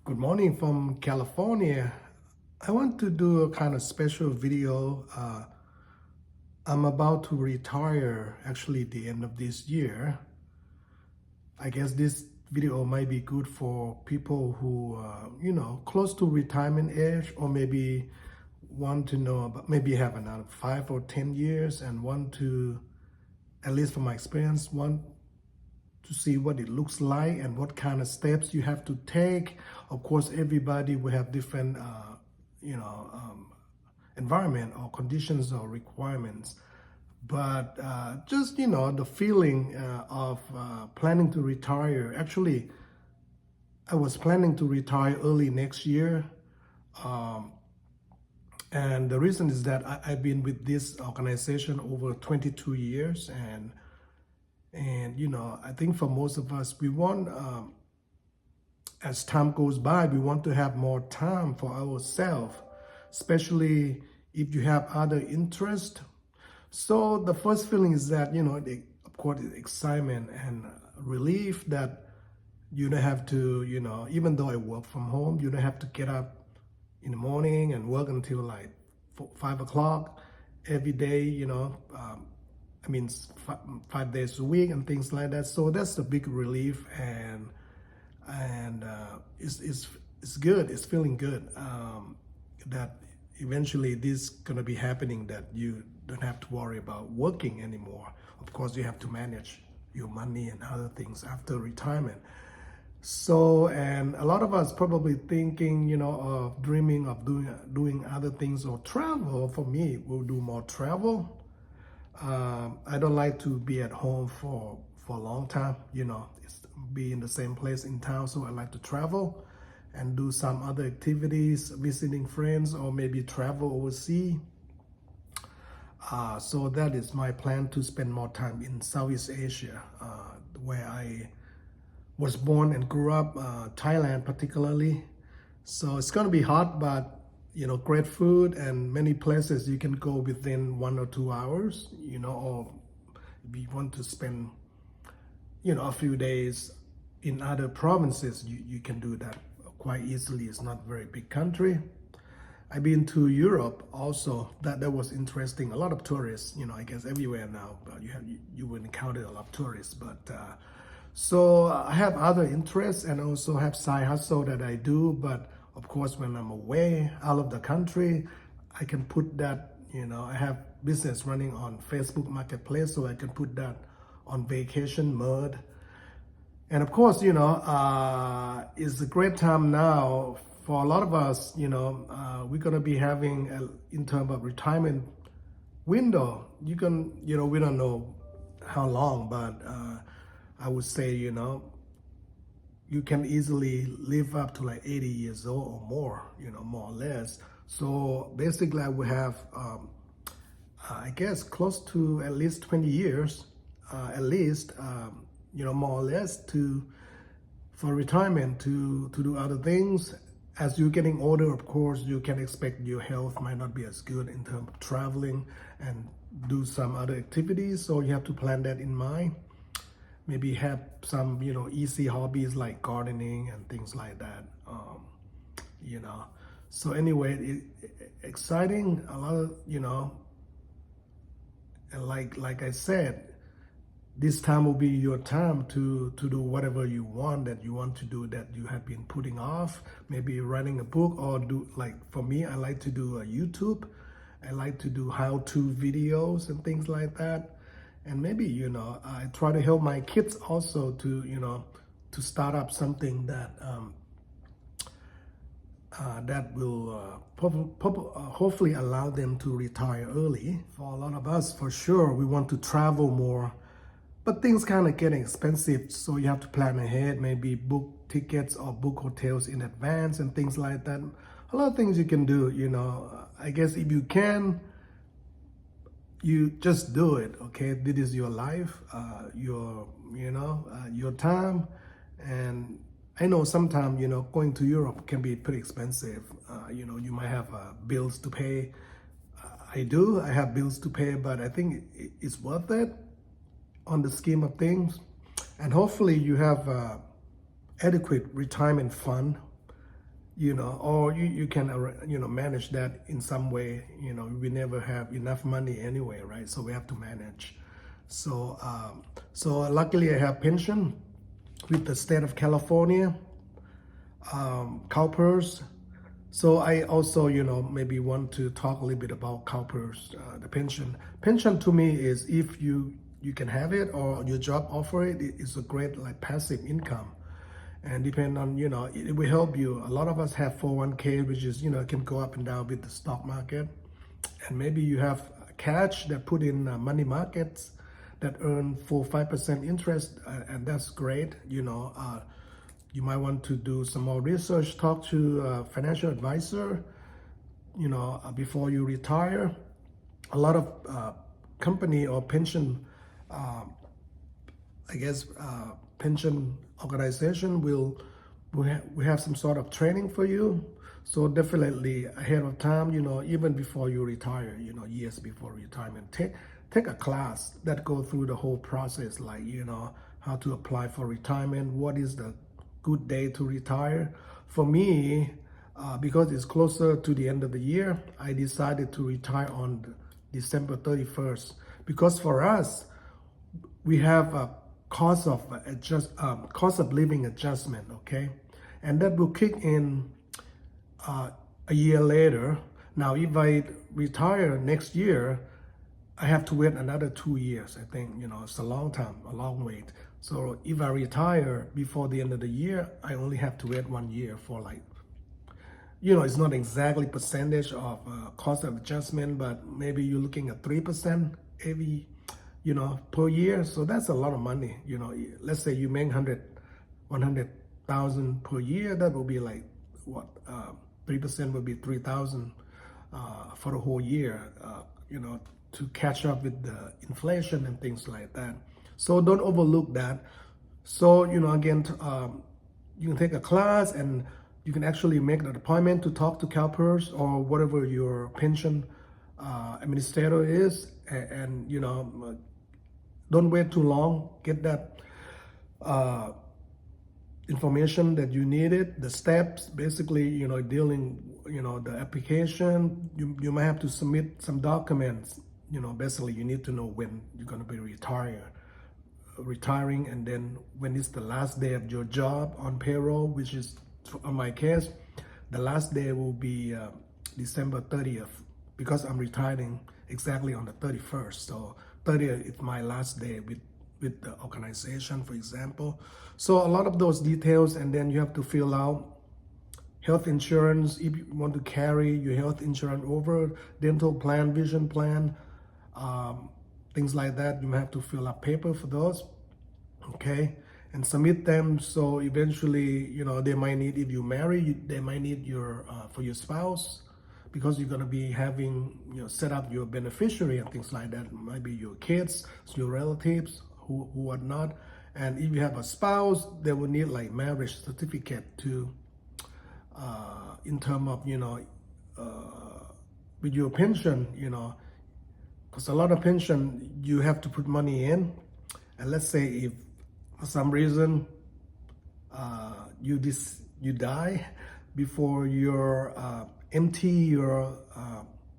Good morning from California. I want to do a kind of special video. I'm about to retire actually at the end of this year. I guess this video might be good for people who, close to retirement age, or maybe want to know about, maybe have another 5 or 10 years and want to, at least from my experience, want to see what it looks like and what kind of steps you have to take. Of course, everybody will have different, environment or conditions or requirements. But just, the feeling of planning to retire. Actually, I was planning to retire early next year. And the reason is that I've been with this organization over 22 years, and I think for most of us, we want, as time goes by, we want to have more time for ourselves, especially if you have other interests. So the first feeling is that, of course, excitement and relief that you don't have to, even though I work from home, you don't have to get up in the morning and work until like 5 o'clock every day, I mean, 5 days a week and things like that. So that's a big relief, and it's good. It's feeling good that eventually this is gonna be happening. That you don't have to worry about working anymore. Of course, you have to manage your money and other things after retirement. So, and a lot of us probably thinking, of dreaming of doing other things or travel. For me, we'll do more travel. I don't like to be at home for a long time, it's be in the same place in town. So I like to travel and do some other activities, visiting friends, or maybe travel overseas. So that is my plan, to spend more time in Southeast Asia, where I was born and grew up, Thailand particularly. So it's gonna be hot, but great food and many places you can go within 1 or 2 hours, or if you want to spend, a few days in other provinces, you can do that quite easily. It's not a very big country. I've been to Europe also. That was interesting. A lot of tourists, I guess everywhere now, but you will encounter a lot of tourists. But so I have other interests and also have side hustle that I do. But of course, when I'm away out of the country, I can put that, I have business running on Facebook Marketplace, so I can put that on vacation mode. And of course, it's a great time now for a lot of us. We're going to be having, in terms of retirement window, we don't know how long, but I would say, you can easily live up to like 80 years old or more, more or less. So basically I would have, I guess, close to at least 20 years, at least, more or less, for retirement, to do other things. As you're getting older, of course, you can expect your health might not be as good in terms of traveling and do some other activities. So you have to plan that in mind. Maybe have some, easy hobbies like gardening and things like that. So anyway, exciting, a lot of, and like I said, this time will be your time to do whatever you want, that you want to do, that you have been putting off. Maybe writing a book, or do, like for me, I like to do a YouTube. I like to do how-to videos and things like that. And maybe, I try to help my kids also to, to start up something that that will hopefully allow them to retire early. For a lot of us, for sure, we want to travel more, but things kind of getting expensive. So you have to plan ahead, maybe book tickets or book hotels in advance and things like that. A lot of things you can do, I guess if you can, you just do it. Okay, this is your life, your time. And I know sometimes, going to Europe can be pretty expensive. You might have bills to pay. I have bills to pay, but I think it's worth it on the scheme of things. And hopefully you have adequate retirement fund or you can, manage that in some way. We never have enough money anyway, right? So we have to manage. So luckily I have pension with the state of California, CalPERS. So I also, maybe want to talk a little bit about CalPERS, the pension. Pension to me is if you can have it or your job offer it, it's a great like passive income. And depend on, it will help you. A lot of us have 401k, which is, can go up and down with the stock market. And maybe you have cash that put in money markets that earn 4-5% interest, and that's great. You might want to do some more research, talk to a financial advisor, before you retire. A lot of company or pension, pension organization we have some sort of training for you. So definitely ahead of time, even before you retire, years before retirement, take a class that go through the whole process, like, how to apply for retirement, what is the good day to retire. For me, because it's closer to the end of the year, I decided to retire on December 31st, because for us, we have a cost of living adjustment, okay? And that will kick in a year later. Now, if I retire next year, I have to wait another 2 years. I think, it's a long time, a long wait. So if I retire before the end of the year, I only have to wait 1 year for like, it's not exactly percentage of cost of adjustment, but maybe you're looking at 3% every, per year. So that's a lot of money. Let's say you make 100,000 per year. That will be like what? 3% would be 3,000 for the whole year. To catch up with the inflation and things like that. So don't overlook that. So, again, you can take a class and you can actually make an appointment to talk to CalPERS or whatever your pension administrator is. And don't wait too long. Get that information that you needed, the steps, basically, dealing, the application. You might have to submit some documents. Basically you need to know when you're going to be retiring, and then when is the last day of your job on payroll, which is, on my case, the last day will be December 30th, because I'm retiring exactly on the 31st. So 30th is my last day with the organization, for example. So a lot of those details, and then you have to fill out health insurance if you want to carry your health insurance over, dental plan, vision plan, things like that. You might have to fill out paper for those, okay, and submit them. So eventually, they might need, if you marry, they might need your for your spouse, because you're going to be having, set up your beneficiary and things like that. It might be your kids, your relatives, who are not. And if you have a spouse, they will need like marriage certificate to, in terms of, with your pension, because a lot of pension, you have to put money in. And let's say if for some reason you die before your empty your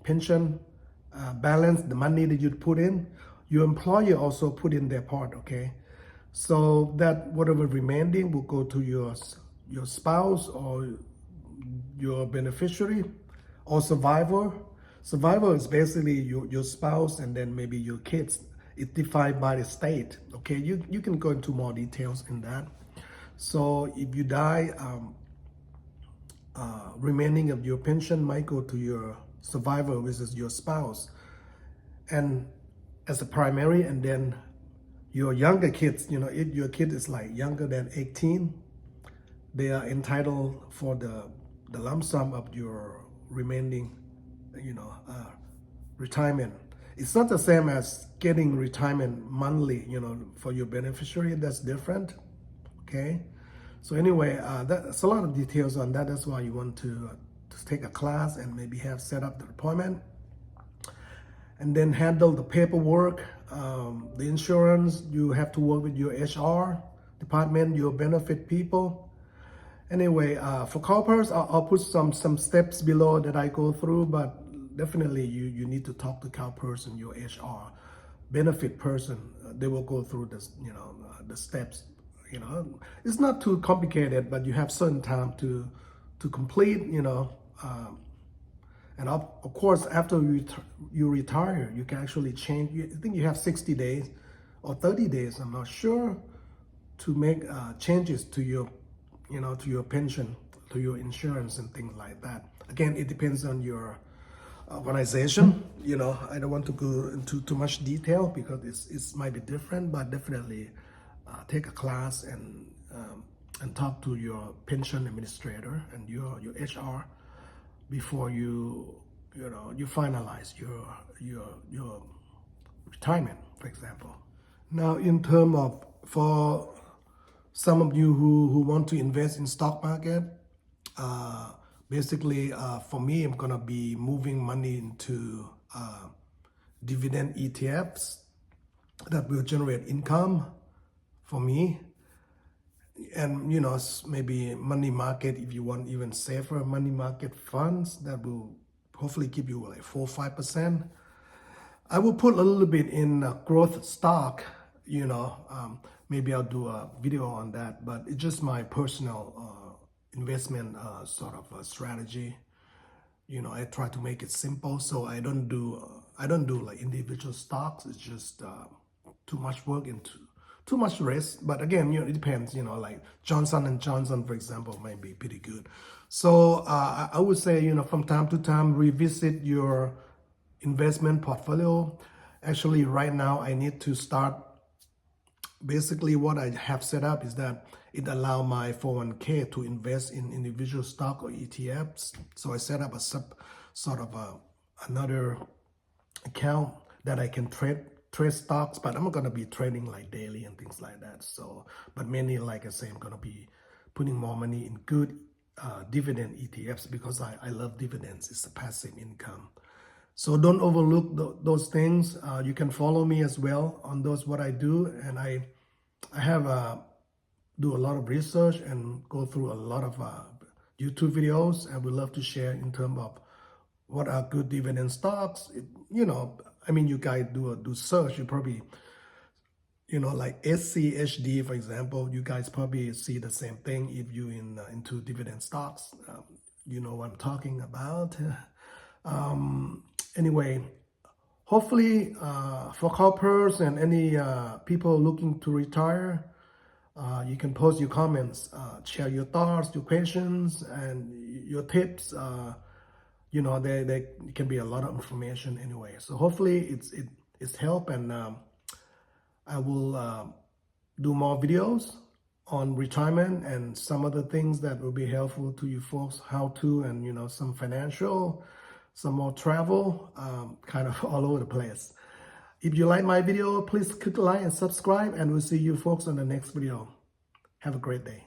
pension balance, the money that you put in, your employer also put in their part, okay? So that whatever remaining will go to your spouse or your beneficiary or survivor. Survivor is basically your spouse and then maybe your kids. It's defined by the state, okay? You can go into more details in that. So if you die, remaining of your pension might go to your survivor, which is your spouse, and as a primary. And then your younger kids, if your kid is like younger than 18, they are entitled for the lump sum of your remaining, retirement. It's not the same as getting retirement monthly, for your beneficiary. That's different, okay? So anyway, that's a lot of details on that. That's why you want to take a class and maybe have set up the appointment, and then handle the paperwork, the insurance. You have to work with your HR department, your benefit people, Anyway, for CalPERS, I'll put some steps below that I go through, but definitely you need to talk to CalPERS and your HR benefit person. They will go through this, the steps. It's not too complicated, but you have certain time to complete. And of course, after you retire, you can actually change. I think you have 60 days or 30 days. I'm not sure, to make changes to your to your pension, to your insurance and things like that. Again, it depends on your organization. I don't want to go into too much detail because it might be different, but definitely take a class and talk to your pension administrator and your HR before you finalize your retirement, for example. Now, in terms of, for some of you who want to invest in stock market, basically for me, I'm gonna be moving money into dividend ETFs that will generate income for me. And maybe money market, if you want even safer money market funds that will hopefully give you like 4 or 5%. I will put a little bit in growth stock. Maybe I'll do a video on that, but it's just my personal investment sort of strategy. I try to make it simple, so I don't do like individual stocks. It's just too much work into too much risk. But again, it depends. Like Johnson & Johnson, for example, might be pretty good. So I would say, from time to time, revisit your investment portfolio. Actually, right now, I need to start. Basically, what I have set up is that it allows my 401k to invest in individual stock or ETFs. So I set up another account that I can trade stocks, but I'm not gonna be trading like daily and things like that. So, but mainly, like I say, I'm gonna be putting more money in good dividend ETFs because I love dividends. It's a passive income. So don't overlook those things. You can follow me as well on those, what I do. And I have do a lot of research and go through a lot of YouTube videos. I would love to share in terms of what are good dividend stocks. You guys do search. You probably, like SCHD, for example, you guys probably see the same thing if you into dividend stocks. You know what I'm talking about. Anyway, hopefully for CalPERS and any people looking to retire, you can post your comments, share your thoughts, your questions, and your tips. There can be a lot of information anyway. So hopefully it's help, and I will do more videos on retirement and some other things that will be helpful to you folks, how to, and some financial, some more travel, kind of all over the place. If you like my video, please click like and subscribe, and we'll see you folks on the next video. Have a great day.